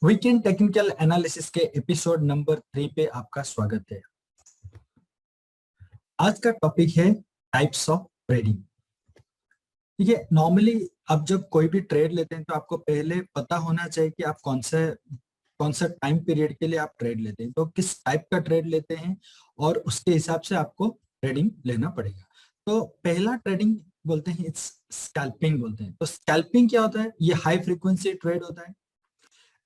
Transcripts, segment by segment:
Weekend technical analysis के episode number 3 पे आपका स्वागत है। आज का टॉपिक है टाइप्स ऑफ ट्रेडिंग। ठीक है, नॉर्मली आप जब कोई भी ट्रेड लेते हैं तो आपको पहले पता होना चाहिए कि आप कौन सा टाइम पीरियड के लिए आप ट्रेड लेते हैं, तो किस टाइप का ट्रेड लेते हैं और उसके हिसाब से आपको ट्रेडिंग लेना पड़ेगा। तो पहला ट्रेडिंग बोलते हैं स्कैल्पिंग बोलते हैं। तो स्कैल्पिंग क्या होता है? ये हाई फ्रीक्वेंसी ट्रेड होता है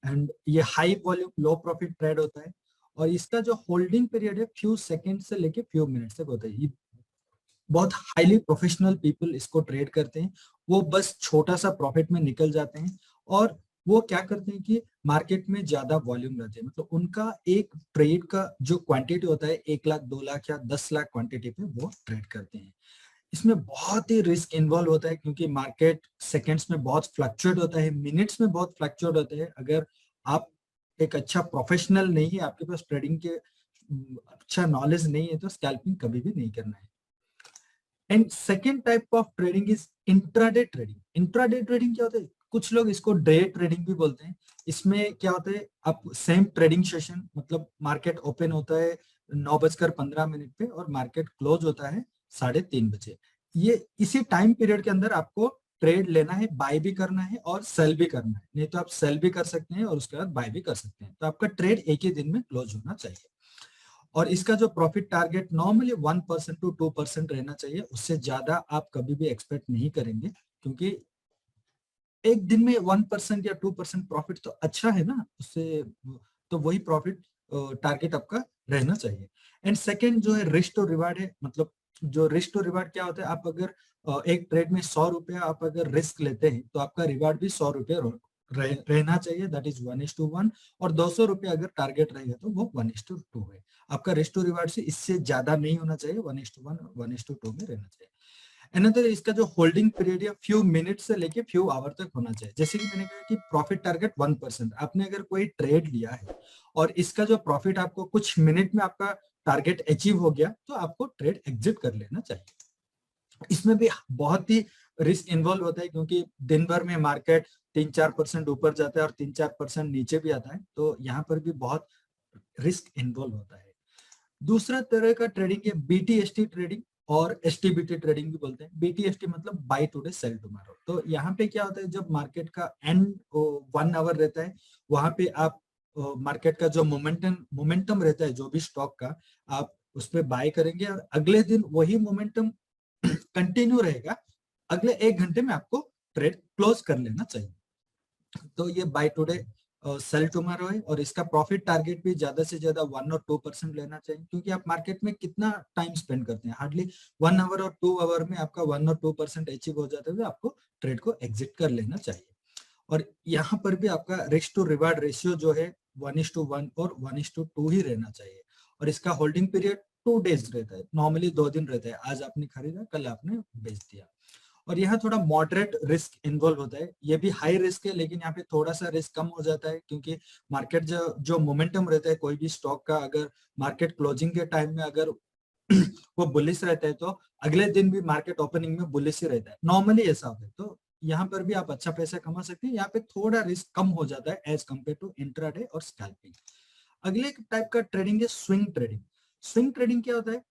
एंड ये high volume low profit trade होता है और इसका जो होल्डिंग पीरियड है फ्यू सेकंड से लेके फ्यू मिनट्स तक होता है। ये बहुत हाईली प्रोफेशनल पीपल इसको ट्रेड करते हैं। वो बस छोटा सा प्रॉफिट में निकल जाते हैं और वो क्या करते हैं कि मार्केट में ज्यादा वॉल्यूम रहते हैं, मतलब उनका एक ट्रेड का जो क्वांटिटी होता है 1 लाख 2 लाख या 10 लाख क्वांटिटी पे वो ट्रेड करते हैं। इसमें बहुत ही रिस्क इन्वॉल्व होता है क्योंकि मार्केट सेकंड्स में बहुत फ्लक्चुएट होता है, मिनट्स में बहुत फ्लक्चुएट होता है। अगर आप एक अच्छा प्रोफेशनल नहीं है, आपके पास ट्रेडिंग के अच्छा नॉलेज नहीं है, तो स्कैल्पिंग कभी भी नहीं करना है। And second type of trading is intraday trading. Intraday trading क्या होता है? कुछ लोग इसको डे ट्रेडिंग भी बोलते हैं। इसमें क्या होता है, आप सेम ट्रेडिंग सेशन, मतलब मार्केट ओपन होता है 9:15 पे और मार्केट क्लोज होता है 3:30 बजे। ये इसी टाइम पीरियड के अंदर आपको ट्रेड लेना है, बाय भी करना है और सेल भी करना है। नहीं तो आप सेल भी कर सकते हैं और उसके बाद बाय भी कर सकते हैं। तो आपका ट्रेड एक ही दिन में क्लोज होना चाहिए और इसका जो प्रॉफिट टारगेट नॉर्मली 1% to 2% रहना चाहिए। उससे ज्यादा आप कभी भी एक्सपेक्ट नहीं करेंगे क्योंकि एक दिन में 1% या 2% प्रॉफिट तो अच्छा है ना, उससे तो वही प्रॉफिट टारगेट आपका रहना चाहिए। एंड सेकेंड जो है रिस्क टू रिवार्ड है। मतलब जो रिस्क टू रिवार्ड क्या होता है, आप अगर एक ट्रेड में 100 रुपया आप अगर रिस्क लेते हैं तो आपका रिवार्ड भी 100 रुपये रहना चाहिए, दैट इज 1:1। और 200 रुपये अगर टारगेट रहेगा तो वो 1:2 है। आपका रिस्क टू रिवार्ड से इससे ज्यादा नहीं होना चाहिए, 1:1 1:2 में रहना चाहिए। अनदर इसका जो होल्डिंग पीरियड है फ्यू मिनट से लेके फ्यू आवर तक होना चाहिए। जैसे कि मैंने कहा कि प्रॉफिट टारगेट 1%, आपने अगर कोई ट्रेड लिया है और इसका जो प्रॉफिट आपको कुछ मिनट में आपका टारगेट अचीव हो गया तो आपको ट्रेड एग्जिट कर लेना चाहिए। इसमें भी बहुत ही रिस्क इन्वॉल्व होता है क्योंकि दिन भर में मार्केट 3-4% ऊपर जाता है और 3-4% नीचे भी आता है, तो यहाँ पर भी बहुत रिस्क इन्वॉल्व होता है। दूसरा तरह का ट्रेडिंग है बीटीएसटी ट्रेडिंग और एसटीबीटी ट्रेडिंग भी बोलते हैं। बीटीएसटी मतलब बाय टुडे सेल टुमारो। तो यहाँ पे क्या होता है, जब मार्केट का एंड 1 आवर रहता है, वहां पे आप मार्केट का जो मोमेंटम रहता है जो भी स्टॉक का, आप उस पर बाय करेंगे और अगले दिन वही मोमेंटम कंटिन्यू रहेगा। अगले 1 घंटे में आपको ट्रेड क्लोज कर लेना चाहिए। तो ये बाय टुडे सेल टुमारो है और इसका प्रॉफिट टारगेट भी ज्यादा से ज्यादा 1 और 2% लेना चाहिए क्योंकि आप मार्केट में कितना टाइम स्पेंड करते हैं, हार्डली 1 आवर और 2 आवर में आपका 1 और 2% अचीव हो जाता है, आपको ट्रेड को एग्जिट कर लेना चाहिए। और यहाँ पर भी आपका रिस्क टू रिवार्ड रेशियो जो है 1:1 और 1:2 ही रहना चाहिए। और इसका होल्डिंग पीरियड 2 डेज रहता है, नॉर्मली 2 दिन रहता है। आज आपने खरीदा, कल आपने बेच दिया। और यहाँ थोड़ा मॉडरेट रिस्क इन्वॉल्व होता है। ये भी हाई रिस्क है लेकिन यहाँ पे थोड़ा सा रिस्क कम हो जाता है क्योंकि मार्केट जो मोमेंटम रहता है कोई भी स्टॉक का, अगर मार्केट क्लोजिंग के टाइम में अगर वो बुलिश रहता है तो अगले दिन भी मार्केट ओपनिंग में बुलिश ही रहता है, नॉर्मली ऐसा होता है। तो यहाँ पर भी आप अच्छा पैसा कमा सकते हैं। यहाँ पे थोड़ा रिस्क कम हो जाता है एज कम्पेयर टू इंट्राडे और स्कैल्पिंग। अगले टाइप का ट्रेडिंग है स्विंग ट्रेडिंग। स्विंग ट्रेडिंग क्या होता है,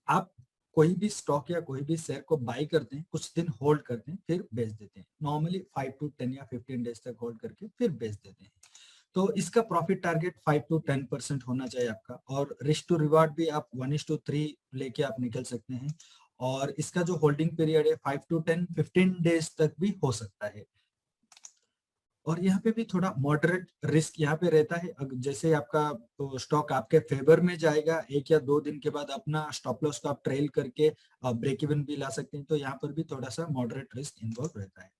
आप कोई भी स्टॉक या कोई भी शेयर को बाई करते हैं, कुछ दिन होल्ड करते हैं, फिर बेच देते हैं। नॉर्मली 5 to 10 या 15 डेज तक होल्ड करके फिर बेच देते हैं। तो इसका प्रॉफिट टारगेट 5 to 10% होना चाहिए आपका। और रिस्क टू रिवार्ड भी आप 1:3 लेके आप निकल सकते हैं। और इसका जो होल्डिंग पीरियड है 5 to 10 15 डेज तक भी हो सकता है। और यहाँ पे भी थोड़ा मॉडरेट रिस्क यहाँ पे रहता है। जैसे आपका स्टॉक आपके फेवर में जाएगा, 1 या 2 दिन के बाद अपना स्टॉप लॉस को आप ट्रेल करके ब्रेक इवन भी ला सकते हैं। तो यहाँ पर भी थोड़ा सा मॉडरेट रिस्क इन्वॉल्व रहता है।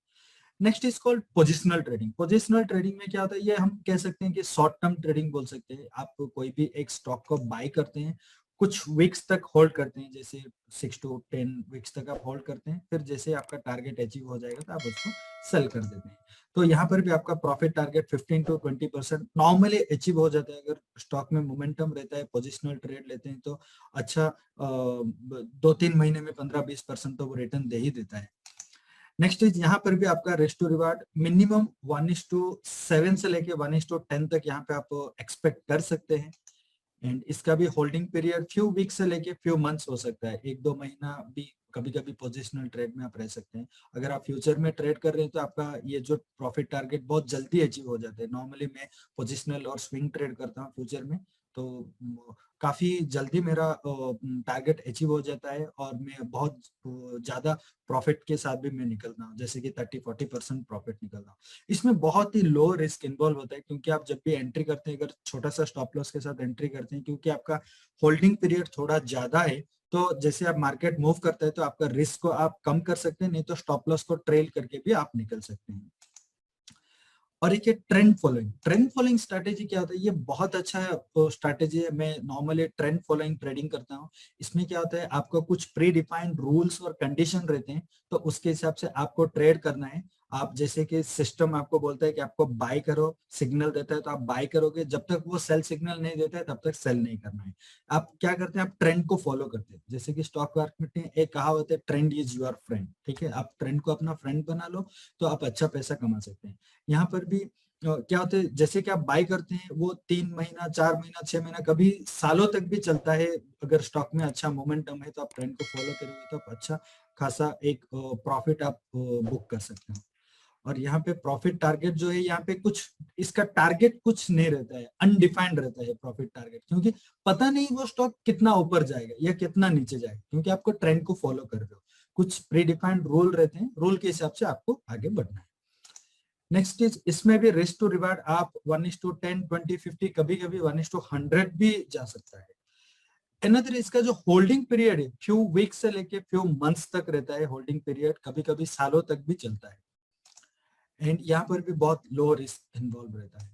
Next is called positional trading. Positional trading में क्या होता है, ये हम कह सकते हैं कि शॉर्ट टर्म ट्रेडिंग बोल सकते हैं। आप कोई भी एक स्टॉक को बाय करते हैं, कुछ वीक्स तक होल्ड करते हैं, जैसे 6 to 10 वीक्स तक आप होल्ड करते हैं, फिर जैसे आपका टारगेट अचीव हो जाएगा तो आप उसको सेल कर देते हैं। तो यहाँ पर भी आपका profit target 15 to 20% normally achieve हो जाता है। अगर स्टॉक में मोमेंटम रहता है, पोजिशनल ट्रेड लेते हैं तो अच्छा 2-3 महीने में 15-20% तो वो रिटर्न दे ही देता है। नेक्स्ट इज यहाँ पर भी आपका रिस्क टू रिवार्ड मिनिमम 1:7 से लेके 1:10 तक यहाँ पे आप एक्सपेक्ट कर सकते हैं। एंड इसका भी होल्डिंग पीरियड फ्यू वीक से लेके फ्यू मंथ्स हो सकता है, 1-2 महीना भी कभी कभी पोजिशनल ट्रेड में आप रह सकते हैं। अगर आप फ्यूचर में ट्रेड कर रहे हैं तो आपका ये जो प्रॉफिट टारगेट बहुत जल्दी अचीव हो जाता है। नॉर्मली मैं पोजिशनल और स्विंग ट्रेड करता हूँ फ्यूचर में, तो काफी जल्दी मेरा टारगेट अचीव हो जाता है और मैं बहुत ज्यादा प्रॉफिट के साथ भी मैं निकलता हूँ, जैसे कि 30-40% प्रॉफिट निकलता हूँ। इसमें बहुत ही लो रिस्क इन्वॉल्व होता है, क्योंकि आप जब भी एंट्री करते हैं, अगर छोटा सा स्टॉप लॉस के साथ एंट्री करते हैं, क्योंकि आपका होल्डिंग पीरियड थोड़ा ज्यादा है, तो जैसे आप मार्केट मूव करता है तो आपका रिस्क को आप कम कर सकते हैं, नहीं तो स्टॉप लॉस को ट्रेल करके भी आप निकल सकते हैं। और एक ट्रेंड फॉलोइंग स्ट्रैटेजी क्या होता है, ये बहुत अच्छा स्ट्रैटेजी है। मैं नॉर्मली ट्रेंड फॉलोइंग ट्रेडिंग करता हूँ। इसमें क्या होता है, आपको कुछ प्री डिफाइंड रूल्स और कंडीशन रहते हैं, तो उसके हिसाब से आपको ट्रेड करना है। आप जैसे कि सिस्टम आपको बोलता है कि आपको बाय करो, सिग्नल देता है तो आप बाय करोगे, जब तक वो सेल सिग्नल नहीं देता है तब तक सेल नहीं करना है। आप क्या करते हैं, आप ट्रेंड को फॉलो करते हैं। जैसे कि स्टॉक मार्केट में एक कहावत है, ट्रेंड इज योर फ्रेंड। ठीक है, आप ट्रेंड को अपना फ्रेंड बना लो तो आप अच्छा पैसा कमा सकते हैं। यहाँ पर भी क्या होता है, जैसे कि आप बाय करते हैं, वो 3 महीना, 4 महीना, 6 महीना, कभी सालों तक भी चलता है। अगर स्टॉक में अच्छा मोमेंटम है तो आप ट्रेंड को फॉलो करोगे तो आप अच्छा खासा एक प्रॉफिट आप बुक कर सकते हैं। और यहाँ पे प्रॉफिट टारगेट जो है, यहाँ पे कुछ इसका टारगेट कुछ नहीं रहता है, अनडिफाइंड रहता है प्रॉफिट टारगेट, क्योंकि पता नहीं वो स्टॉक कितना ऊपर जाएगा या कितना नीचे जाएगा, क्योंकि आपको ट्रेंड को फॉलो कर रहे हो। कुछ प्री डिफाइंड रूल रहते हैं, रूल के हिसाब से आपको आगे बढ़ना है। नेक्स्ट इज, इसमें भी रिस्क टू रिवार्ड आप 1:10, 20, 50, कभी कभी 1:100 भी जा सकता है। अनदर, इसका जो होल्डिंग पीरियड है, फ्यू वीक से लेके फ्यू मंथ्स तक रहता है होल्डिंग पीरियड, कभी कभी सालों तक भी चलता है। एंड यहाँ पर भी बहुत लो रिस्क इन्वॉल्व रहता है।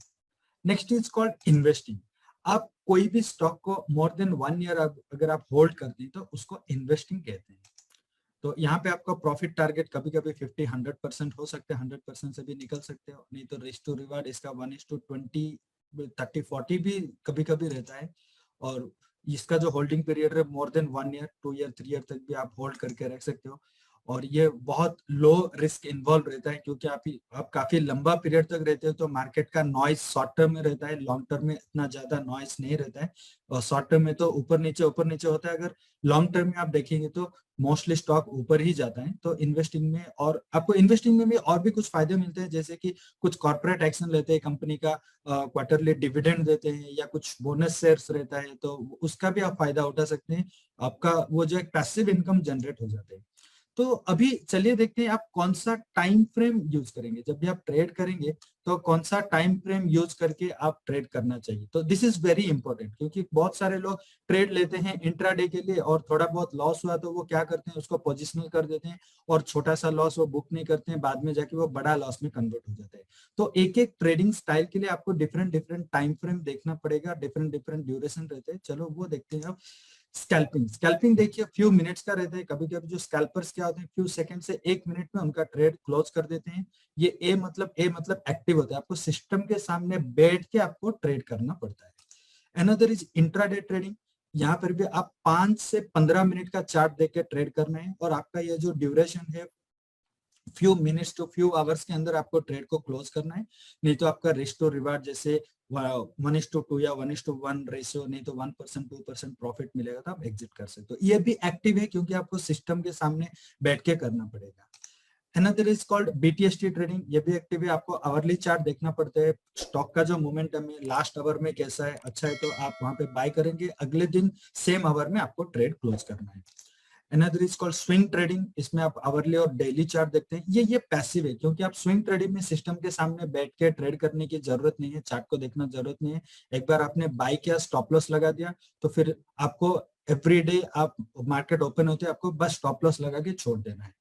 Next is called investing. आप कोई भी स्टॉक को मोर देन 1 ईयर अगर आप होल्ड करते हैं तो उसको इन्वेस्टिंग कहते हैं। तो यहाँ पे आपका प्रॉफिट टारगेट कभी कभी 50-100% हो सकता है, 100% से भी निकल सकते हो, नहीं तो रिस्क टू रिवार्ड इसका 1:20, 30-40 भी कभी कभी रहता है। और इसका जो होल्डिंग पीरियड है, more than 1 year, 2 year, 3 year तक भी आप होल्ड करके रख सकते हो। और ये बहुत लो रिस्क इन्वॉल्व रहता है, क्योंकि आप काफी लंबा पीरियड तक रहते हो, तो मार्केट का नॉइज शॉर्ट टर्म में रहता है, लॉन्ग टर्म में इतना ज्यादा नॉइज नहीं रहता है। और शॉर्ट टर्म में तो ऊपर नीचे होता है, अगर लॉन्ग टर्म में आप देखेंगे तो मोस्टली स्टॉक ऊपर ही जाता है। तो इन्वेस्टिंग में, और आपको इन्वेस्टिंग में भी और भी कुछ फायदे मिलते हैं, जैसे कि कुछ कॉर्पोरेट एक्शन लेते हैं कंपनी का, क्वार्टरली डिविडेंड देते हैं, या कुछ बोनस शेयर्स रहता है, तो उसका भी आप फायदा उठा सकते हैं। आपका वो जो एक पैसिव इनकम जनरेट हो जाते हैं। तो अभी चलिए देखते हैं आप कौन सा टाइम फ्रेम यूज करेंगे जब भी आप ट्रेड करेंगे, तो कौन सा टाइम फ्रेम यूज करके आप ट्रेड करना चाहिए। तो दिस इज वेरी इंपॉर्टेंट, क्योंकि बहुत सारे लोग ट्रेड लेते हैं इंट्राडे के लिए, और थोड़ा बहुत लॉस हुआ तो वो क्या करते हैं, उसको पोजिशनल कर देते हैं, और छोटा सा लॉस वो बुक नहीं करते हैं, बाद में जाके वो बड़ा लॉस में कन्वर्ट हो जाता है। तो एक एक ट्रेडिंग स्टाइल के लिए आपको डिफरेंट डिफरेंट टाइम फ्रेम देखना पड़ेगा, डिफरेंट डिफरेंट ड्यूरेशन रहते हैं। चलो वो देखते हैं अब। स्कैल्पिंग देखिए फ्यू मिनट्स का रहता है, कभी कभी जो स्कैल्पर्स क्या होते हैं, फ्यू सेकंड से 1 मिनट में उनका ट्रेड क्लोज कर देते हैं। ये ए मतलब एक्टिव होता है, आपको सिस्टम के सामने बैठ के आपको ट्रेड करना पड़ता है। Another is intraday trading. यहाँ पर भी आप 5 से 15 मिनट का चार्ट देख के ट्रेड करना है, और आपका ये जो ड्यूरेशन है, few minutes to few hours के अंदर आपको ट्रेड को क्लोज करना है, नहीं तो आपका रिस्क टू रिवार्ड जैसे 1:2 या 1:1 रेशियो, नहीं तो 1%, 2% प्रॉफिट मिलेगा तो आप एग्जिट कर सकते हो। ये भी एक्टिव है, क्योंकि आपको सिस्टम के सामने बैठ के करना पड़ेगा। Another is called BTST trading. ये भी एक्टिव है, आपको आवरली चार्ट देखना पड़ता है, स्टॉक का जो मोमेंटम है लास्ट आवर में कैसा है, अच्छा है तो आप वहां पे बाय करेंगे, अगले दिन सेम आवर में आपको ट्रेड क्लोज करना है। Another is called swing trading. इसमें आप आवरली और डेली चार्ट देखते हैं। ये पैसिव है, क्योंकि आप स्विंग ट्रेडिंग में सिस्टम के सामने बैठ के ट्रेड करने की जरूरत नहीं है, चार्ट को देखना जरूरत नहीं है। एक बार आपने बाय किया, स्टॉप लॉस लगा दिया, तो फिर आपको एवरी डे आप मार्केट ओपन होते हैं, आपको बस स्टॉप लॉस लगा के छोड़ देना है।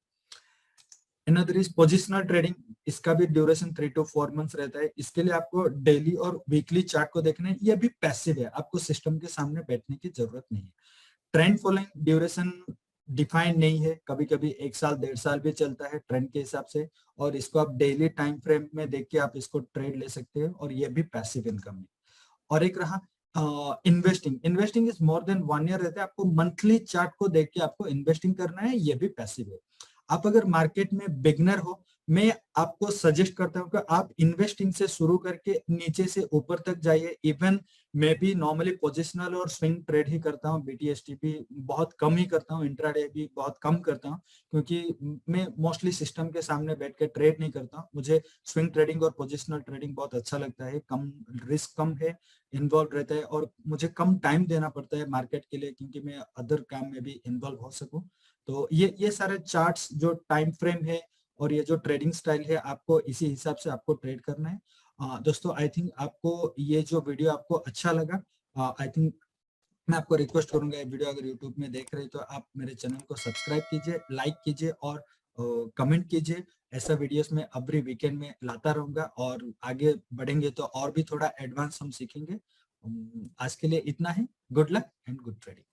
Another is positional trading. इसका भी ड्यूरेशन 3 to 4 मंथ्स रहता है। इसके लिए आपको डेली और वीकली चार्ट को देखना है। ये भी पैसिव है, आपको सिस्टम के सामने बैठने की जरूरत नहीं है। ट्रेंड फॉलोइंग ड्यूरेशन डिफाइंड नहीं है, कभी कभी 1 साल 1.5 साल भी चलता है ट्रेंड के हिसाब से, और इसको आप डेली टाइम फ्रेम में देख के आप इसको ट्रेड ले सकते हो, और ये भी पैसिव इनकम है। और एक रहा investing is more than 1 year रहता है, आपको मंथली चार्ट को देख के आपको इन्वेस्टिंग करना है, ये भी पैसिव है। आप अगर मार्केट में बिगनर हो, मैं आपको सजेस्ट करता हूँ कि आप इन्वेस्टिंग से शुरू करके नीचे से ऊपर तक जाइए। इवन मैं भी नॉर्मली पोजिशनल और स्विंग ट्रेड ही करता हूँ, बीटीएसटी भी बहुत कम ही करता हूँ, इंट्राडे भी बहुत कम करता हूँ, क्योंकि मैं मोस्टली सिस्टम के सामने बैठ के ट्रेड नहीं करता हूँ। मुझे स्विंग ट्रेडिंग और पोजिशनल ट्रेडिंग बहुत अच्छा लगता है, कम रिस्क कम है, इन्वॉल्व रहता है, और मुझे कम टाइम देना पड़ता है मार्केट के लिए, क्योंकि मैं अदर काम में भी इन्वॉल्व हो सकूं। तो ये सारे चार्ट्स जो टाइम फ्रेम है और ये जो ट्रेडिंग स्टाइल है, आपको इसी हिसाब से आपको ट्रेड करना है। दोस्तों, आई थिंक आपको ये जो वीडियो आपको अच्छा लगा। आई थिंक मैं आपको रिक्वेस्ट करूंगा, ये वीडियो अगर यूट्यूब में देख रहे हैं तो आप मेरे चैनल को सब्सक्राइब कीजिए, लाइक कीजिए और कमेंट कीजिए। ऐसा वीडियोस मैं एवरी वीकेंड में लाता रहूंगा, और आगे बढ़ेंगे तो और भी थोड़ा एडवांस हम सीखेंगे। आज के लिए इतना ही। Good luck and good trading.